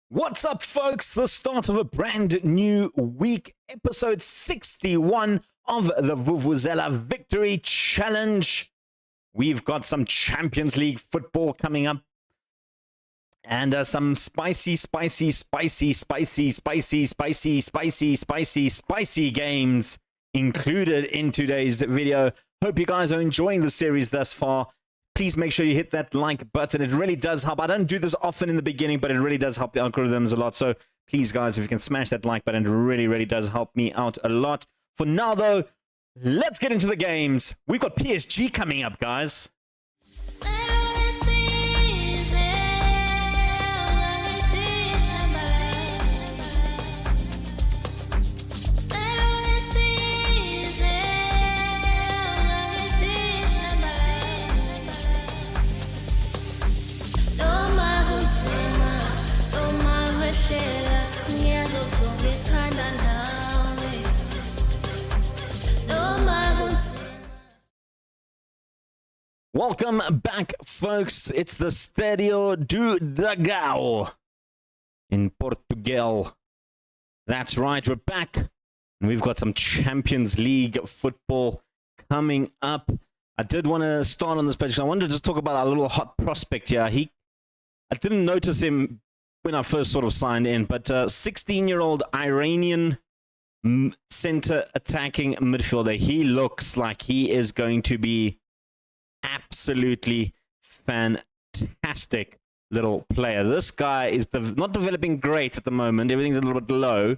What's up, folks? The start of a brand new week, episode 61 of the Vuvuzela Victory Challenge. We've got some Champions League football coming up and some spicy games included in today's video. Hope you guys are enjoying the series thus far. Please make sure you hit that like button. It really does help. I don't do this often in the beginning, but it really does help the algorithms a lot. So please, guys, if you can smash that like button, it really does help me out a lot. For now, though, let's get into the games. We've got PSG coming up, guys. Welcome back, folks. It's the Stadio do Dragão in Portugal. That's right, we're back. And we've got some Champions League football coming up. I did want to start on this page. I wanted to just talk about our little hot prospect here. I didn't notice him when I first sort of signed in, but 16-year-old Iranian center attacking midfielder. He looks like he is going to be absolutely fantastic little player. This guy is not developing great at the moment. Everything's a little bit low.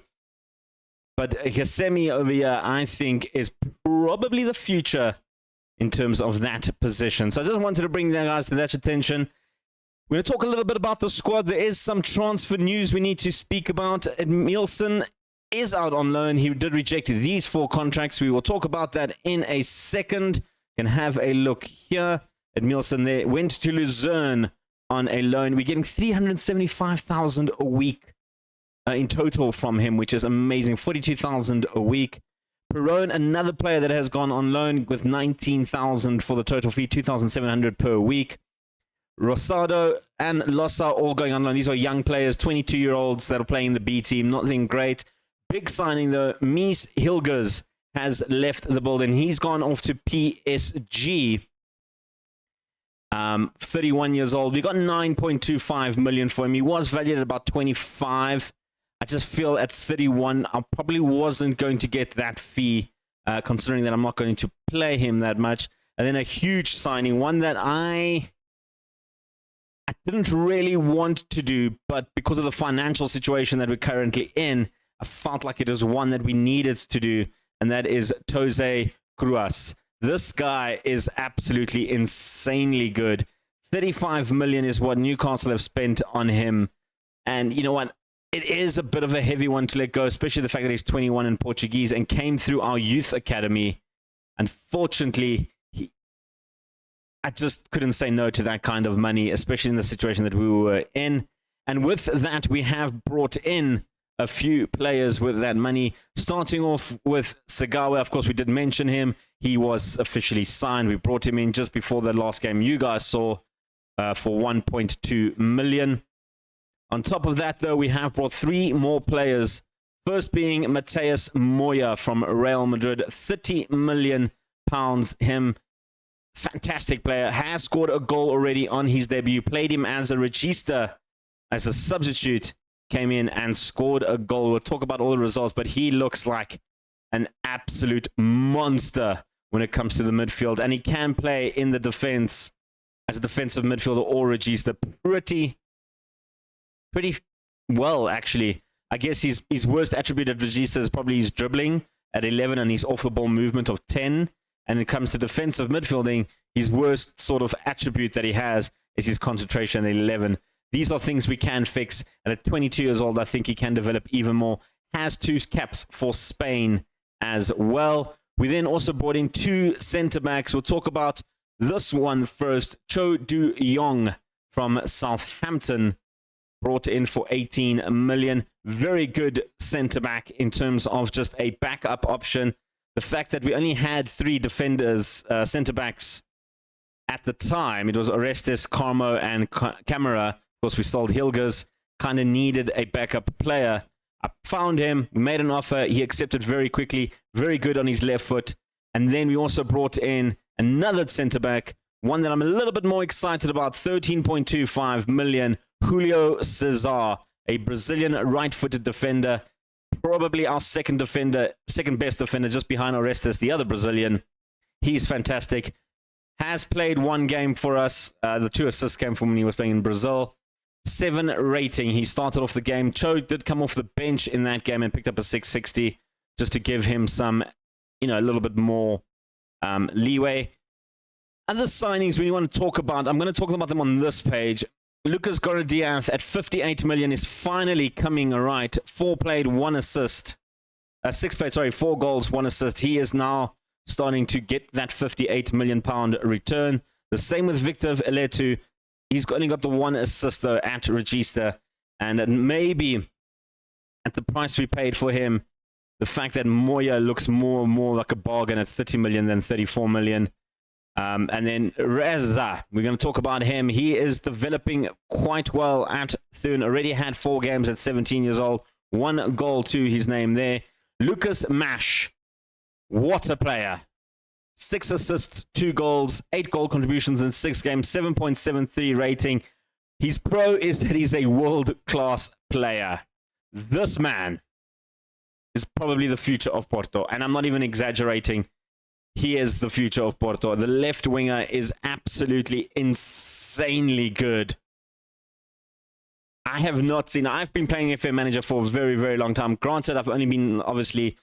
But Hesemi over here, I think, is probably the future in terms of that position. So I just wanted to bring that, guys, to that attention. We're going to talk a little bit about the squad. There is some transfer news we need to speak about. Edmilson is out on loan. He did reject these 4 contracts. We will talk about that in a second. Can have a look here. Edmilson there went to Luzerne on a loan. We're getting 375,000 a week in total from him, which is amazing. 42,000 a week. Perone, another player that has gone on loan with 19,000 for the total fee, 2,700 per week. Rosado and Losa all going on loan. These are young players, 22-year-olds that are playing the B team. Nothing great. Big signing though, Mies Hilgers has left the building. He's gone off to PSG. 31 years old. We got 9.25 million for him. He was valued at about 25. I just feel at 31, I probably wasn't going to get that fee, considering that I'm not going to play him that much. And then a huge signing, one that I didn't really want to do, but because of the financial situation that we're currently in, I felt like it was one that we needed to do. And that is Jose Cruz. This guy is absolutely insanely good. 35 million is what Newcastle have spent on him. And you know what? It is a bit of a heavy one to let go, especially the fact that he's 21 and Portuguese and came through our youth academy. Unfortunately, I just couldn't say no to that kind of money, especially in the situation that we were in. And with that, we have brought in a few players with that money, starting off with Sagawa. Of course, we did mention him. He was officially signed. We brought him in just before the last game you guys saw for 1.2 million. On top of that, though, we have brought 3 more players. First being Mateus Moya from Real Madrid, 30 million pounds. Him, fantastic player, has scored a goal already on his debut. Played him as a regista, as a substitute. Came in and scored a goal. We'll talk about all the results, but he looks like an absolute monster when it comes to the midfield. And he can play in the defense as a defensive midfielder or regista pretty well, actually. I guess his worst attribute at regista is probably his dribbling at 11 and his off-the-ball movement of 10. And when it comes to defensive midfielding, his worst sort of attribute that he has is his concentration at 11. These are things we can fix. And at 22 years old, I think he can develop even more. Has 2 caps for Spain as well. We then also brought in 2 centre-backs. We'll talk about this one first. Cho Du Yong from Southampton. Brought in for 18 million. Very good centre-back in terms of just a backup option. The fact that we only had 3 defenders, centre-backs at the time. It was Orestes, Carmo, and Camara. Of course, we sold Hilgers. kind of needed a backup player. I found him, made an offer, he accepted very quickly, very good on his left foot. And then we also brought in another centre-back, one that I'm a little bit more excited about, 13.25 million, Julio Cesar, a Brazilian right-footed defender, probably our second best defender, just behind Orestes, the other Brazilian. He's fantastic. Has played one game for us. The 2 assists came from when he was playing in Brazil. 7 rating. He started off the game. Cho did come off the bench in that game and picked up a 660 just to give him some, a little bit more leeway. Other signings we want to talk about, I'm going to talk about them on this page. Lucas Gorodiath at 58 million is finally coming right. 4 played, 1 assist. 6 played, 4 goals, 1 assist. He is now starting to get that 58 million pound return. The same with Victor Eletu. He's only got the 1 assist though at Register. And maybe at the price we paid for him, the fact that Moya looks more and more like a bargain at 30 million than 34 million. And then Reza, we're going to talk about him. He is developing quite well at Thun. Already had 4 games at 17 years old. 1 goal to his name there. Lucas Mash. What a player. 6 assists, 2 goals, 8 goal contributions in 6 games, 7.73 rating. His pro is that he's a world-class player. This man is probably the future of Porto, and I'm not even exaggerating. He is the future of Porto. The left winger is absolutely insanely good. I have not seen... I've been playing FM Manager for a very, very long time. Granted, I've only been, obviously,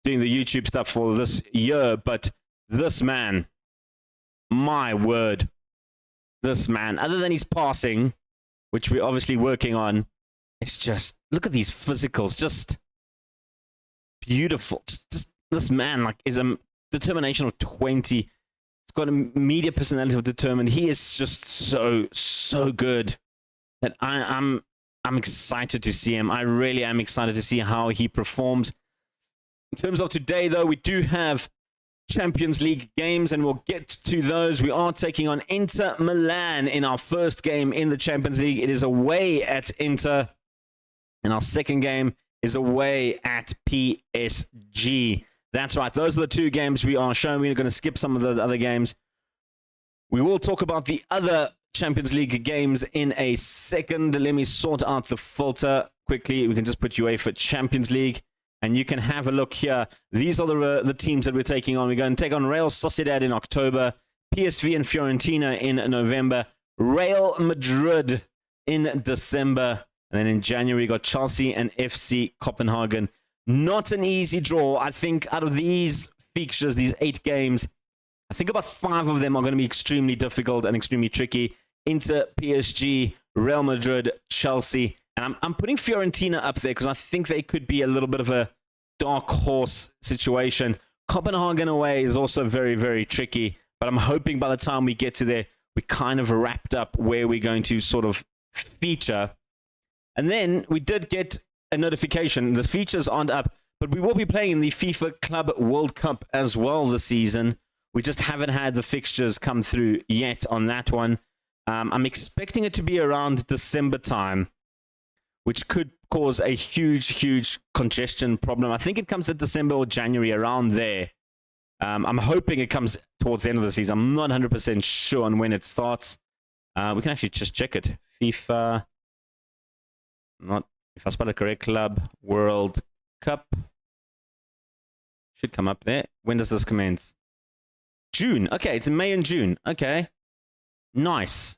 doing the YouTube stuff for this year, but this man, my word, this man, other than his passing, which we're obviously working on, it's just, look at these physicals, just beautiful. Just this man, is a determination of 20. He's got a media personality of determined. He is just so good that I'm excited to see him. I really am excited to see how he performs. In terms of today, though, we do have Champions League games, and we'll get to those. We are taking on Inter Milan in our first game in the Champions League. It is away at Inter, and our second game is away at PSG. That's right. Those are the 2 games we are showing. We're going to skip some of those other games. We will talk about the other Champions League games in a second. Let me sort out the filter quickly. We can just put UEFA Champions League. And you can have a look here. These are the teams that we're taking on. We're going to take on Real Sociedad in October, PSV and Fiorentina in November, Real Madrid in December, and then in January, we got Chelsea and FC Copenhagen. Not an easy draw. I think out of these fixtures, these 8 games, I think about 5 of them are going to be extremely difficult and extremely tricky. Inter, PSG, Real Madrid, Chelsea. And I'm putting Fiorentina up there because I think they could be a little bit of a dark horse situation. Copenhagen away is also very, very tricky. But I'm hoping by the time we get to there, we kind of wrapped up where we're going to sort of feature. And then we did get a notification. The features aren't up, but we will be playing in the FIFA Club World Cup as well this season. We just haven't had the fixtures come through yet on that one. I'm expecting it to be around December time, which could cause a huge congestion problem. I think it comes at December or January, around there. I'm hoping it comes towards the end of the season. I'm not 100% sure on when it starts. We can actually just check it. FIFA, not if I spell it correct, Club World Cup. Should come up there. When does this commence? June. Okay, it's in May and June. Okay. Nice.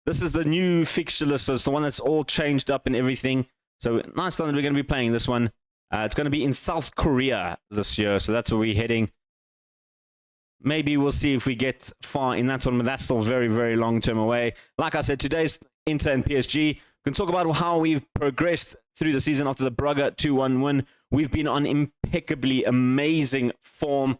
This is the new fixture list, so it's the one that's all changed up and everything. So nice that we're going to be playing this one. It's going to be in South Korea this year, so that's where we're heading. Maybe we'll see if we get far in that tournament. That's still very, very long term away. Like I said, today's Inter and PSG. We can talk about how we've progressed through the season after the Braga 2-1 win. We've been on impeccably amazing form.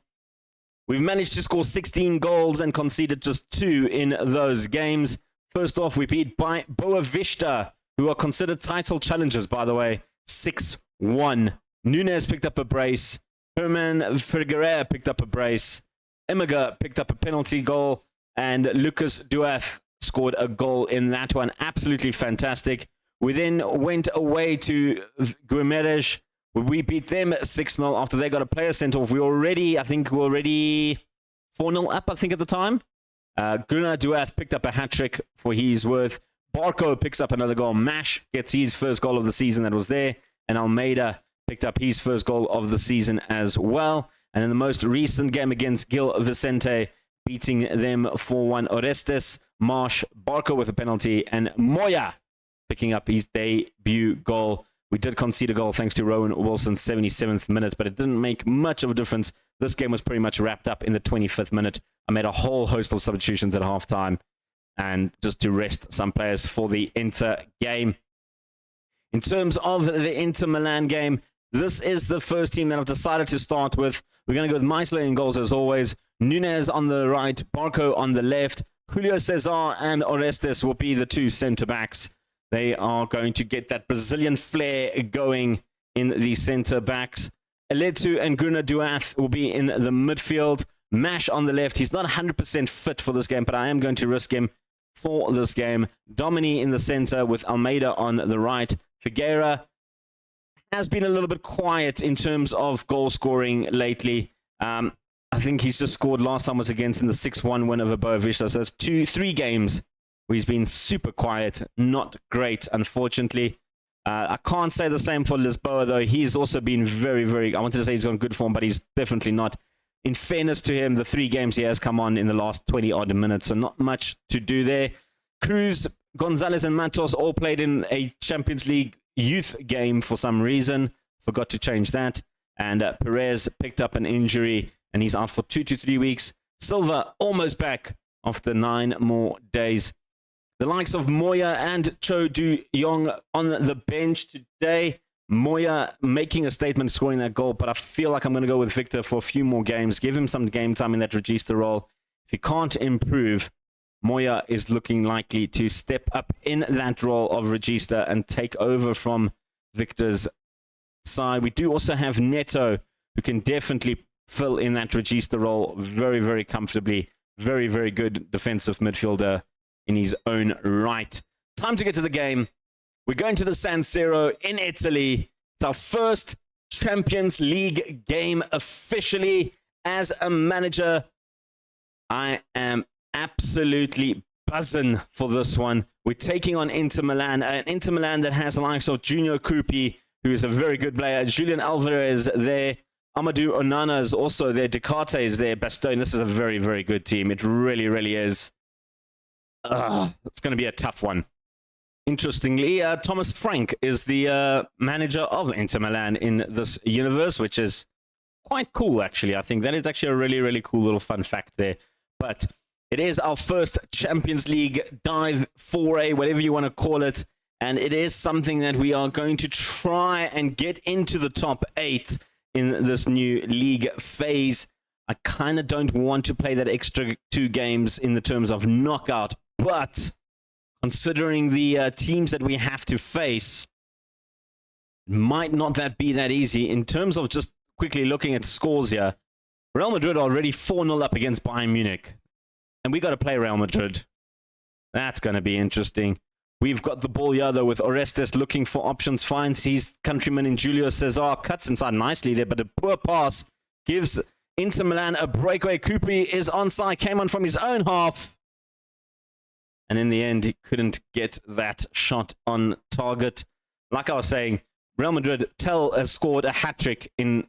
We've managed to score 16 goals and conceded just 2 in those games. First off, we beat by Boa Vista, who are considered title challengers, by the way, 6-1. Nunes picked up a brace. Herman Figueroa picked up a brace. Emiga picked up a penalty goal. And Lucas Duath scored a goal in that one. Absolutely fantastic. We then went away to Guimarães. We beat them 6-0 after they got a player sent off. I think we were already 4-0 up, I think, at the time. Gunnar Duath picked up a hat-trick for his worth. Barco picks up another goal. Mash gets his first goal of the season that was there. And Almeida picked up his first goal of the season as well. And in the most recent game against Gil Vicente, beating them 4-1, Orestes, Marsh, Barco with a penalty, and Moya picking up his debut goal. We did concede a goal thanks to Rowan Wilson's 77th minute, but it didn't make much of a difference. This game was pretty much wrapped up in the 25th minute. I made a whole host of substitutions at halftime, and just to rest some players for the Inter game. In terms of the Inter Milan game, this is the first team that I've decided to start with. We're going to go with Meisler in goals as always. Nunes on the right, Barco on the left. Julio Cesar and Orestes will be the two centre-backs. They are going to get that Brazilian flair going in the centre-backs. Eletu and Gunnar Duath will be in the midfield. Mash on the left. He's not 100% fit for this game, but I am going to risk him for this game. Domini in the centre with Almeida on the right. Figueira has been a little bit quiet in terms of goal scoring lately. I think he's just scored last time was against in the 6-1 win over Boavista. So that's 3 games where he's been super quiet. Not great, unfortunately. I can't say the same for Lisboa, though. He's also been very... I wanted to say he's on good form, but he's definitely not. In fairness to him, the 3 games he has come on in the last 20-odd minutes, so not much to do there. Cruz, Gonzalez, and Matos all played in a Champions League youth game for some reason. Forgot to change that. And Perez picked up an injury, and he's out for 2 to 3 weeks. Silva almost back after 9 more days. The likes of Moya and Cho Du-Yong on the bench today. Moya making a statement, scoring that goal, but I feel like I'm going to go with Victor for a few more games. Give him some game time in that Regista role. If he can't improve, Moya is looking likely to step up in that role of Regista and take over from Victor's side. We do also have Neto, who can definitely fill in that Regista role very comfortably. Very good defensive midfielder in his own right. Time to get to the game. We're going to the San Siro in Italy. It's our first Champions League game officially as a manager. I am absolutely buzzing for this one. We're taking on Inter Milan, an Inter Milan that has the likes of Junior Krupi, who is a very good player, Julian Alvarez there, Amadou Onana is also there, Ducarte is there, Bastogne. This is a very good team. It really is. It's going to be a tough one. Interestingly, Thomas Frank is the manager of Inter Milan in this universe, which is quite cool, actually. I think that is actually a really cool little fun fact there. But it is our first Champions League dive foray, whatever you want to call it. And it is something that we are going to try and get into the top 8 in this new league phase. I kind of don't want to play that extra 2 games in the terms of knockout, but considering the teams that we have to face, might not that be that easy. In terms of just quickly looking at the scores here, Real Madrid are already 4-0 up against Bayern Munich. And we got to play Real Madrid. That's going to be interesting. We've got the ball here, though, with Orestes looking for options. Finds his countryman in Julio Cesar. Cuts inside nicely there, but a poor pass gives Inter Milan a breakaway. Kupri is onside. Came on from his own half. And in the end, he couldn't get that shot on target. Like I was saying, Real Madrid, Tel has scored a hat-trick in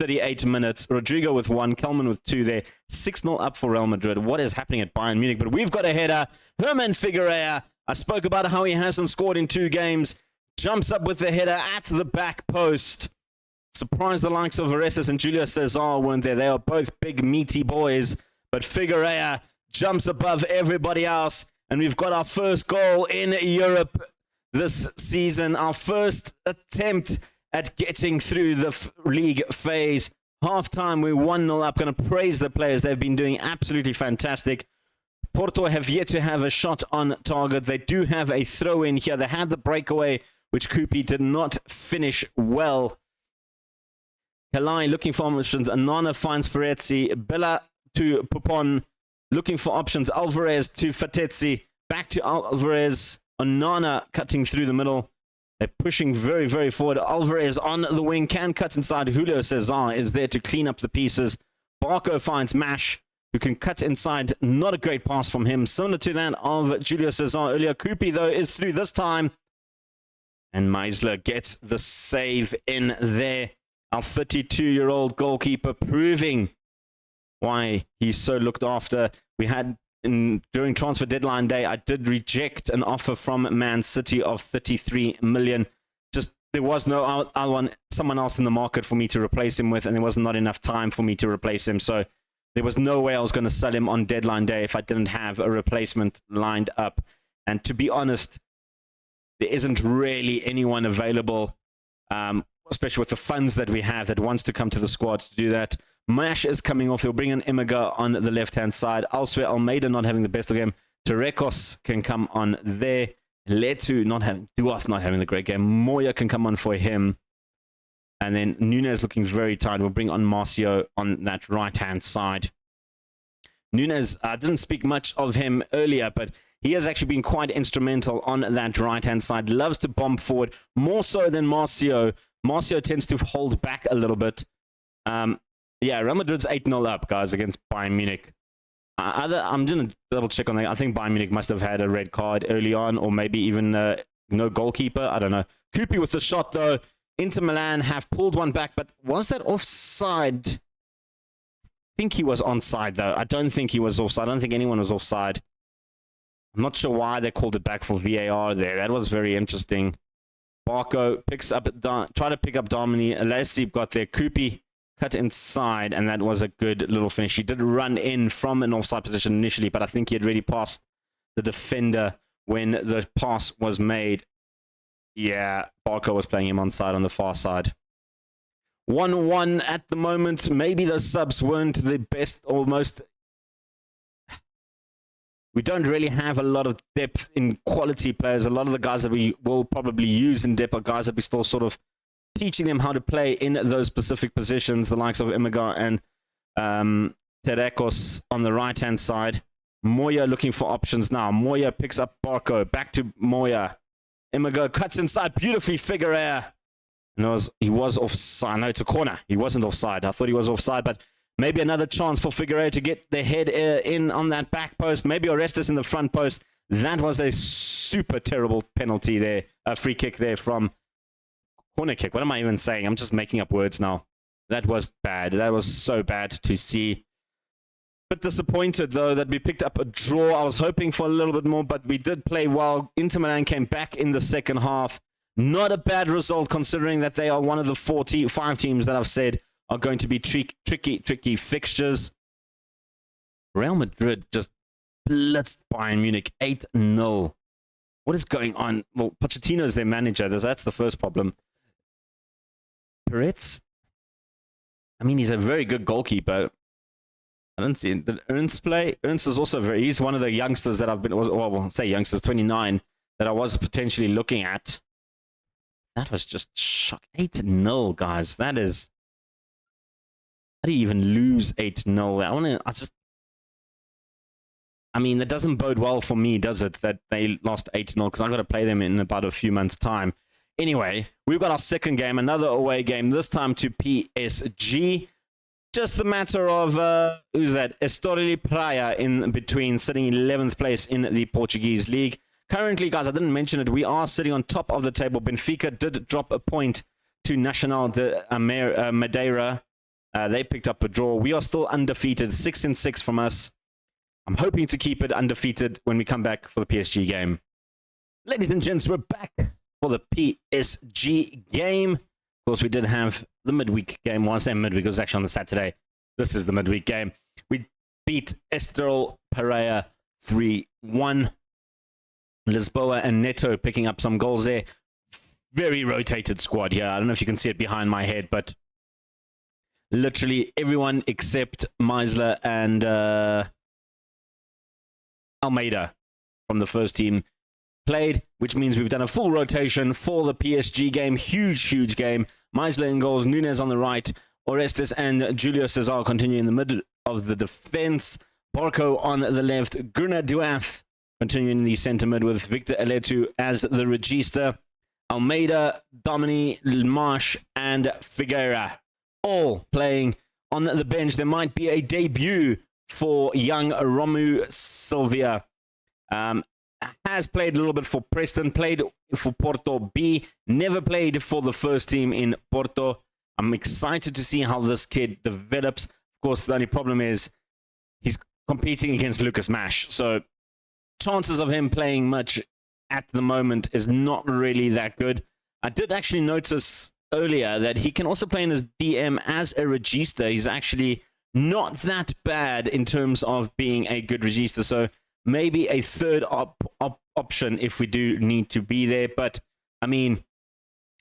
38 minutes. Rodrigo with 1, Kelman with 2 there. 6-0 up for Real Madrid. What is happening at Bayern Munich? But we've got a header. Herman Figueroa. I spoke about how he hasn't scored in 2 games. Jumps up with the header at the back post. Surprised the likes of Orestes and Julio Cesar weren't there. They are both big, meaty boys. But Figueroa jumps above everybody else. And we've got our first goal in Europe this season. Our first attempt at getting through the league phase. Half-time, we're 1-0 up. Going to praise the players. They've been doing absolutely fantastic. Porto have yet to have a shot on target. They do have a throw-in here. They had the breakaway, which Krupi did not finish well. Kalai looking for options. Anana finds Ferretti. Bella to Pupon. Looking for options. Alvarez to Fatezzi. Back to Alvarez. Onana cutting through the middle. They're pushing very, very forward. Alvarez on the wing can cut inside. Julio Cesar is there to clean up the pieces. Barco finds Mash, who can cut inside. Not a great pass from him. Similar to that of Julio Cesar earlier. Kupi, though, is through this time. And Meisler gets the save in there. Our 32-year-old goalkeeper proving why he's so looked after. We had, during transfer deadline day, I did reject an offer from Man City of 33 million. Just, there was no someone else in the market for me to replace him with, and there was not enough time for me to replace him. So there was no way I was going to sell him on deadline day if I didn't have a replacement lined up. And to be honest, there isn't really anyone available, especially with the funds that we have, that wants to come to the squad to do that. Mash is coming off. They'll bring in Imega on the left-hand side. Elsewhere, Almeida not having the best of game. Terekos can come on there. Letu Duath not having the great game. Moya can come on for him. And then Nunes looking very tired. We'll bring on Marcio on that right-hand side. Nunes, I didn't speak much of him earlier, but he has actually been quite instrumental on that right-hand side. Loves to bomb forward, more so than Marcio. Marcio tends to hold back a little bit. Yeah, Real Madrid's 8-0 up, guys, against Bayern Munich. I'm going to double check on that. I think Bayern Munich must have had a red card early on, or maybe even no goalkeeper. I don't know. Kupi with the shot, though. Inter Milan have pulled one back, but was that offside? I think he was onside, though. I don't think he was offside. I don't think anyone was offside. I'm not sure why they called it back for VAR there. That was very interesting. Barco picks up, try to pick up Domini. Alessi got there. Kupi cut inside, and that was a good little finish. He did run in from an offside position initially, but I think he had already passed the defender when the pass was made. Yeah, Barco was playing him onside on the far side. 1-1 at the moment. Maybe those subs weren't the best or most... We don't really have a lot of depth in quality players. A lot of the guys that we will probably use in depth are guys that we still sort of teaching them how to play in those specific positions, the likes of Imega and Terekos on the right-hand side. Moya looking for options now. Moya picks up Barco. Back to Moya. Imega cuts inside beautifully. Figueroa. And he was offside. No, it's a corner. He wasn't offside. I thought he was offside, but maybe another chance for Figueroa to get the head in on that back post. Maybe Orestes in the front post. That was a super terrible penalty there. A free kick there from... Corner kick. What am I even saying? I'm just making up words now. That was bad. That was so bad to see. But disappointed, though, that we picked up a draw. I was hoping for a little bit more, but we did play well. Inter Milan came back in the second half. Not a bad result, considering that they are one of the 5 teams that I've said are going to be tricky fixtures. Real Madrid just blitzed Bayern Munich 8-0. What is going on? Well, Pochettino is their manager. That's the first problem. Peretz, I mean, he's a very good goalkeeper. I don't see it. Did Ernst play? Ernst is also he's one of the youngsters that I've been, well, say youngsters, 29, that I was potentially looking at. That was just shock. 8-0, guys. That is, how do you even lose 8-0? I mean, that doesn't bode well for me, does it? That they lost 8-0, because I've got to play them in about a few months' time. Anyway, we've got our second game, another away game, this time to PSG. Just a matter of, who's that? Estoril Praia in between, sitting 11th place in the Portuguese league. Currently, guys, I didn't mention it, we are sitting on top of the table. Benfica did drop a point to Nacional de Madeira. They picked up a draw. We are still undefeated, 6-6 from us. I'm hoping to keep it undefeated when we come back for the PSG game. Ladies and gents, we're back for the PSG game. Of course, we did have the midweek game. Well, I say midweek, it was actually on the Saturday. This is the midweek game. We beat Estoril Praia 3-1. Lisboa and Neto picking up some goals there. Very rotated squad here. I don't know if you can see it behind my head, but literally everyone except Meisler and Almeida from the first team played, which means we've done a full rotation for the PSG game. Huge game. Meisler in goals, Nunes on the right, Orestes and Julio Cesar continue in the middle of the defense. Barco on the left, Gurna Duath Continuing the centre mid with Victor Eletu as the regista. Almeida, Domini, Marsh, and Figueira all playing on the bench. There might be a debut for young Romu Silvia. Has played a little bit for Preston, played for Porto B, never played for the first team in Porto. I'm excited to see how this kid develops. Of course, the only problem is he's competing against Lucas Mash, so chances of him playing much at the moment is not really that good. I did actually notice earlier that he can also play in his DM as a regista. He's actually not that bad in terms of being a good regista, so maybe a third option if we do need to be there. But, I mean,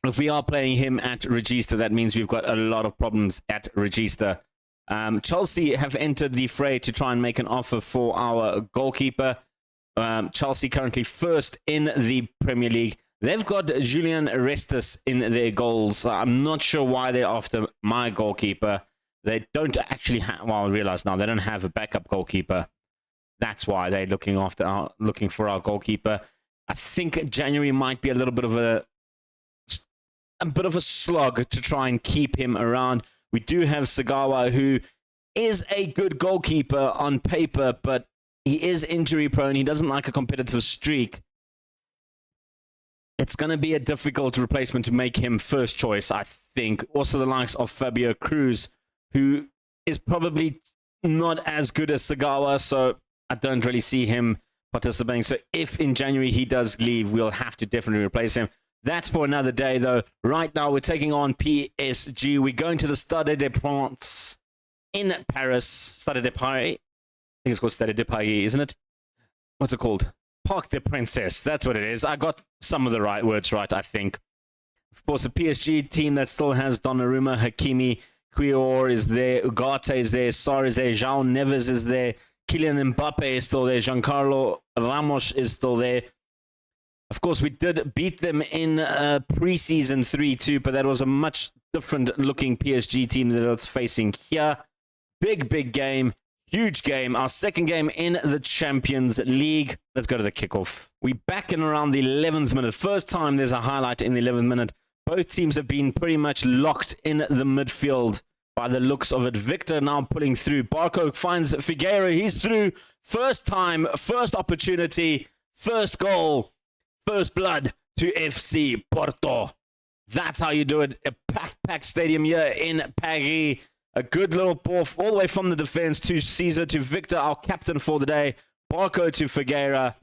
if we are playing him at regista, that means we've got a lot of problems at regista. Chelsea have entered the fray to try and make an offer for our goalkeeper. Chelsea currently first in the Premier League. They've got Julian Restis in their goals. I'm not sure why they're after my goalkeeper. They don't actually have, well, I realize now they don't have a backup goalkeeper. That's why they're looking for our goalkeeper. I think January might be a little bit of a slog to try and keep him around. We do have Sagawa, who is a good goalkeeper on paper, but he is injury prone. He doesn't like a competitive streak. It's going to be a difficult replacement to make him first choice, I think. Also the likes of Fabio Cruz, who is probably not as good as Sagawa, so I don't really see him participating. So if in January he does leave, we'll have to definitely replace him. That's for another day, though. Right now, we're taking on PSG. We're going to the Stade de France in Paris. Stade de Paris. I think it's called Stade de Paris, isn't it? What's it called? Parc des Princes. That's what it is. I got some of the right words right, I think. Of course, the PSG team that still has Donnarumma, Hakimi, Quior is there, Ugarte is there, Sarr is there, João Neves is there, Kylian Mbappe is still there, Giancarlo Ramos is still there. Of course, we did beat them in preseason 3-2, but that was a much different looking PSG team that it's facing here. Big game, huge game. Our second game in the Champions League. Let's go to the kickoff. We back in around the 11th minute. First time there's a highlight in the 11th minute. Both teams have been pretty much locked in the midfield by the looks of it. Victor now pulling through. Barco finds Figueira. He's through. First time, first opportunity, first goal. First blood to FC Porto. That's how you do it. A packed stadium here in Paris. A good little ball all the way from the defense to Caesar, to Victor, our captain for the day. Barco to Figueira.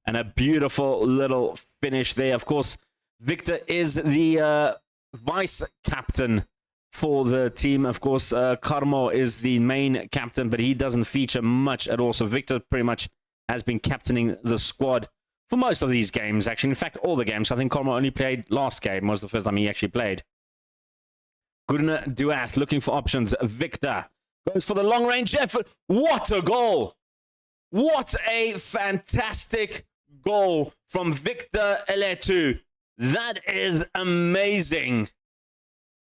And a beautiful little finish there. Of course, Victor is the vice captain for the team. Of course, Carmo is the main captain, but he doesn't feature much at all. So Victor pretty much has been captaining the squad for most of these games, actually. In fact, all the games. I think Carmo only played last game. Was the first time he actually played. Gurna Duath looking for options. Victor goes for the long-range effort. What a goal! What a fantastic goal from Victor Eletu. That is amazing.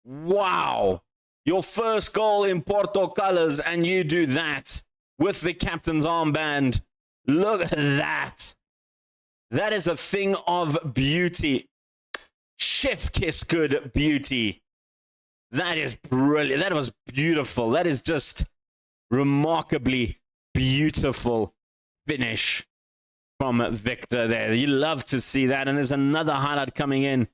Wow. Your first goal in Porto colors, and you do that with the captain's armband. Look at that. That is a thing of beauty. Chef kiss good beauty. That is brilliant. That was beautiful. That is just remarkably beautiful finish from Victor there. You love to see that. And there's another highlight coming in.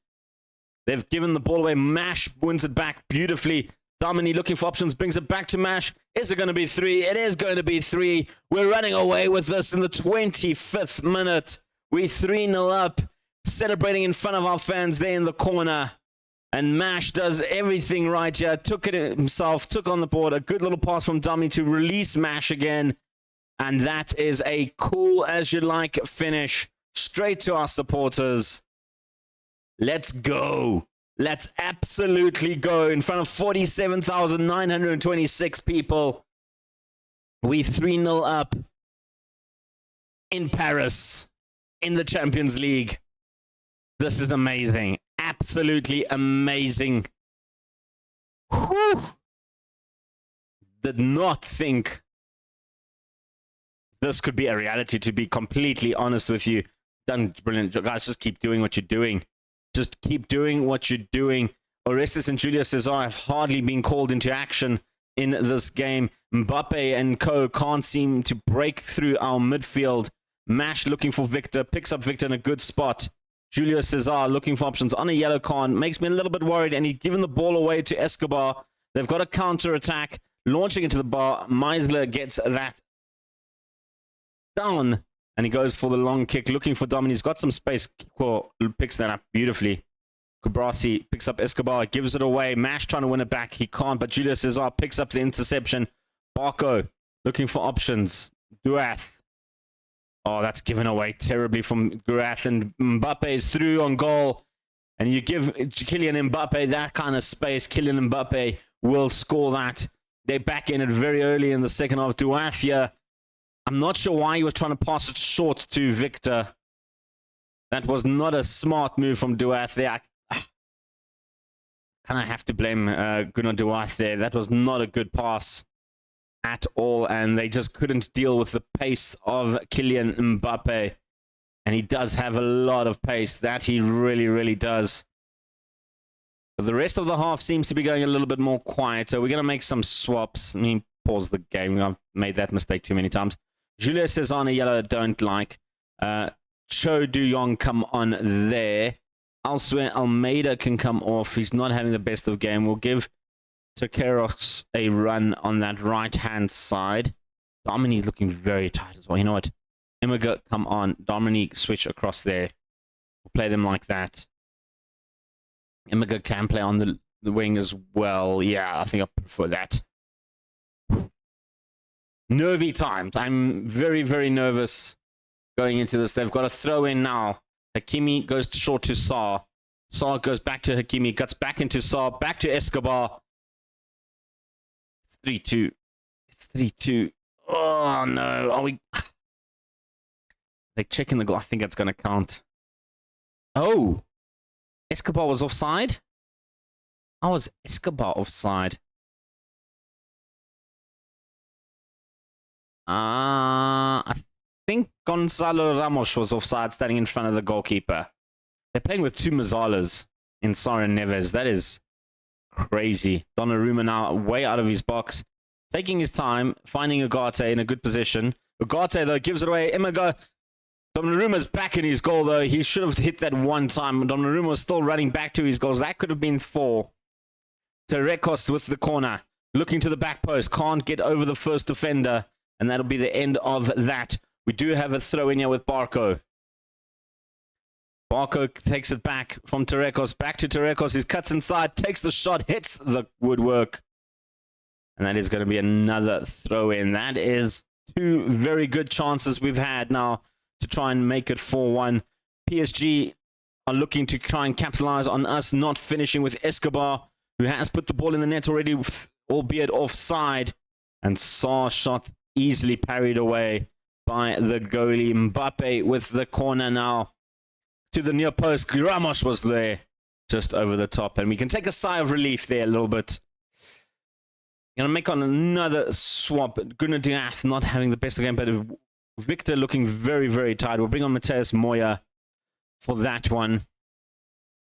They've given the ball away. Mash wins it back beautifully. Domini looking for options, brings it back to Mash. Is it going to be 3? It is going to be 3. We're running away with this in the 25th minute. We're 3-0 up, celebrating in front of our fans there in the corner. And Mash does everything right here. Took it himself, took on the board. A good little pass from Dummy to release Mash again. And that is a cool as you like finish. Straight to our supporters. Let's go. Let's absolutely go. In front of 47,926 people. We 3-0 up in Paris. In the Champions League. This is amazing. Absolutely amazing. Whew. Did not think this could be a reality, to be completely honest with you. Done brilliant. Guys, just keep doing what you're doing. Just keep doing what you're doing. Orestes and Julius Caesar have hardly been called into action in this game. Mbappe and co can't seem to break through our midfield. Mash looking for Victor, picks up Victor in a good spot. Julius Caesar looking for options on a yellow card, makes me a little bit worried, and he's given the ball away to Escobar. They've got a counter attack, launching into the bar. Meisler gets that down, and he goes for the long kick, looking for Dom, and he's got some space. Kiko picks that up beautifully. Kubrasi picks up Escobar, gives it away. Mash trying to win it back. He can't, but Julius Caesar picks up the interception. Barco looking for options. Duath. Oh, that's given away terribly from Duath, and Mbappe is through on goal. And you give Kylian Mbappe that kind of space, Kylian Mbappe will score that. They're back in it very early in the second half. Duath here, I'm not sure why he was trying to pass it short to Victor. That was not a smart move from Duath there. Kind of have to blame Gunnar Duath there. That was not a good pass at all, and they just couldn't deal with the pace of Kylian Mbappe. And he does have a lot of pace. That he really, really does. But the rest of the half seems to be going a little bit more quiet. So we're going to make some swaps. I mean, pause the game. I've made that mistake too many times. Julius Caesar on a yellow, don't like. Cho Du-Yong come on there. Elsewhere, Almeida can come off. He's not having the best of game. We'll give Tokeros a run on that right-hand side. Dominique's looking very tight as well. You know what? Immiga, come on. Dominique, switch across there. We'll play them like that. Immiga can play on the wing as well. Yeah, I think I prefer that. Nervy times. I'm very, very nervous going into this. They've got a throw in now. Hakimi goes short to Saar. Saar goes back to Hakimi. Cuts back into Saar. Back to Escobar. It's 3-2. It's 3-2. Oh, no. Are we... They're checking the goal. I think that's going to count. Oh. Escobar was offside? How was Escobar offside? I think Gonzalo Ramos was offside standing in front of the goalkeeper. They're playing with two Mazzalas in Saar and Neves. That is crazy. Donnarumma now way out of his box. Taking his time, finding Ugarte in a good position. Ugarte, though, gives it away. Immiga. Donnarumma's back in his goal, though. He should have hit that one time. Donnarumma was still running back to his goals. That could have been 4. Terekos with the corner. Looking to the back post. Can't get over the first defender. And that'll be the end of that. We do have a throw in here with Barco. Barco takes it back from Terekos. Back to Terekos. He cuts inside. Takes the shot. Hits the woodwork. And that is going to be another throw in. That is 2 very good chances we've had now to try and make it 4-1. PSG are looking to try and capitalize on us not finishing with Escobar, who has put the ball in the net already, albeit offside. And Saar shot easily parried away by the goalie. Mbappe with the corner now to the near post. Ramos was there just over the top, and we can take a sigh of relief there a little bit. Gonna make on another swap. Gunnar Duath not having the best of game, but Victor looking very, very tired. We'll bring on Mateus Moya for that one.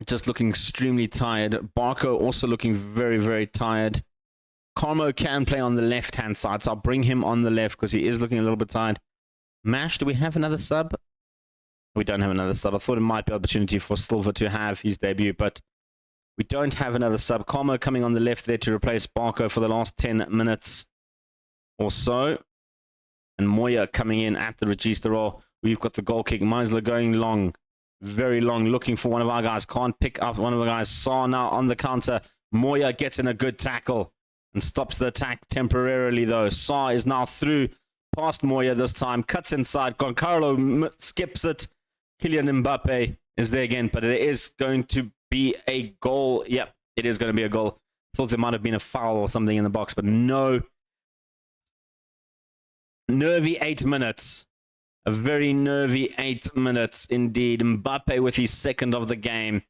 Just looking extremely tired. Barco also looking very, very tired. Carmo can play on the left-hand side, so I'll bring him on the left because he is looking a little bit tired. Mash, do we have another sub? We don't have another sub. I thought it might be an opportunity for Silva to have his debut, but we don't have another sub. Carmo coming on the left there to replace Barco for the last 10 minutes or so. And Moya coming in at the register role. We've got the goal kick. Meisler going long, very long, looking for one of our guys. Can't pick up one of the guys. Saar now on the counter. Moya gets in a good tackle and stops the attack temporarily, though. Saar is now through past Moya this time. Cuts inside. Goncalo skips it. Kylian Mbappe is there again, but it is going to be a goal. Yep, it is going to be a goal. Thought there might have been a foul or something in the box, but no. Nervy 8 minutes. A very nervy 8 minutes indeed. Mbappe with his second of the game.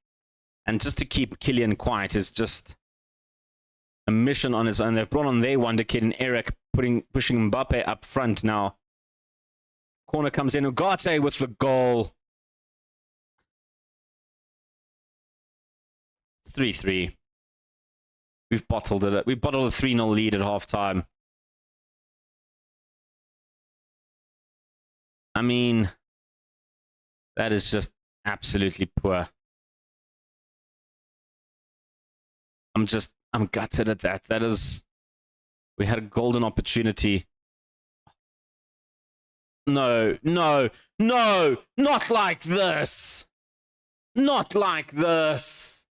And just to keep Kylian quiet is just a mission on its own. They've brought on their wonder kid and Eric, pushing Mbappe up front now. Corner comes in. Ugarte with the goal. 3-3. We've bottled it. We bottled a 3-0 lead at halftime. I mean, that is just absolutely poor. I'm gutted at that. That is, we had a golden opportunity. No, no, no, not like this. Not like this.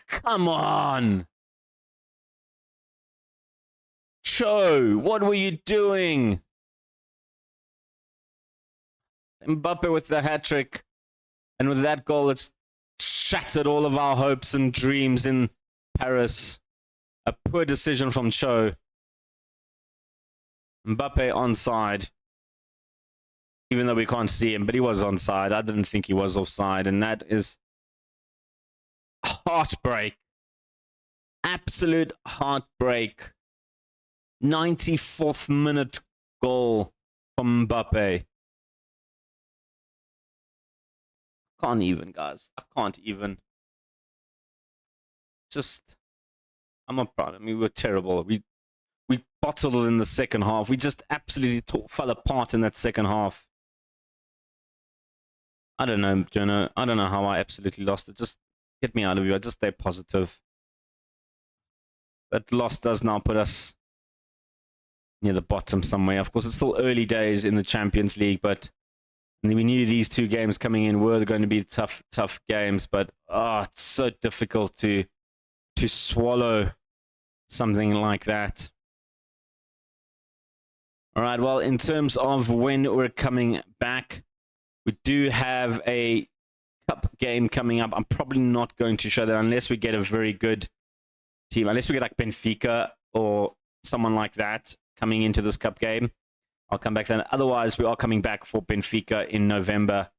Come on. Cho, what were you doing? Mbappe with the hat-trick. And with that goal, it's shattered all of our hopes and dreams in Paris. A poor decision from Cho. Mbappe onside. Even though we can't see him, but he was onside. I didn't think he was offside. And that is heartbreak. Absolute heartbreak. 94th minute goal from Mbappe. Can't even, guys. I can't even. Just, I'm not proud. I mean, we were terrible. We bottled it in the second half. We just absolutely fell apart in that second half. I don't know, Jono. I don't know how I absolutely lost it. Just get me out of here. I just stay positive. That loss does now put us near the bottom somewhere. Of course, it's still early days in the Champions League, but we knew these two games coming in were going to be tough games. But it's so difficult to swallow something like that. All right, well, in terms of when we're coming back, we do have a cup game coming up. I'm probably not going to show that unless we get a very good team, unless we get like Benfica or someone like that coming into this cup game. I'll come back then. Otherwise, we are coming back for Benfica in November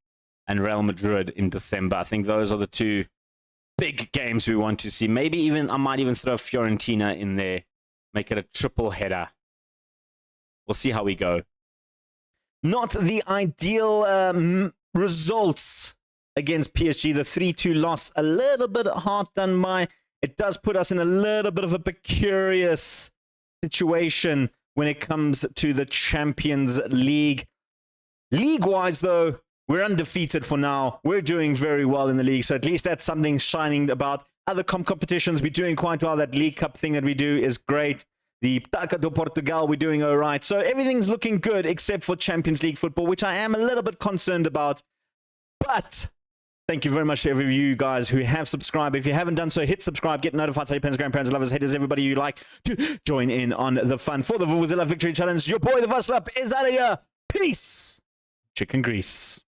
and Real Madrid in December. I think those are the two big games we want to see. Maybe even, I might even throw Fiorentina in there. Make it a triple header. We'll see how we go. Not the ideal results against PSG. The 3-2 loss, a little bit hard done by. It does put us in a little bit of a precarious situation when it comes to the Champions League. League-wise, though, we're undefeated for now. We're doing very well in the league, so at least that's something shining about. Other competitions, we're doing quite well. That League Cup thing that we do is great. The Taça do Portugal, we're doing all right. So everything's looking good except for Champions League football, which I am a little bit concerned about. But thank you very much to every of you guys who have subscribed. If you haven't done so, hit subscribe, get notified, tell your parents, grandparents, lovers, haters, everybody you like to join in on the fun for the Vuvuzela Victory Challenge. Your boy, the Vuslap, is out of here. Peace. Chicken grease.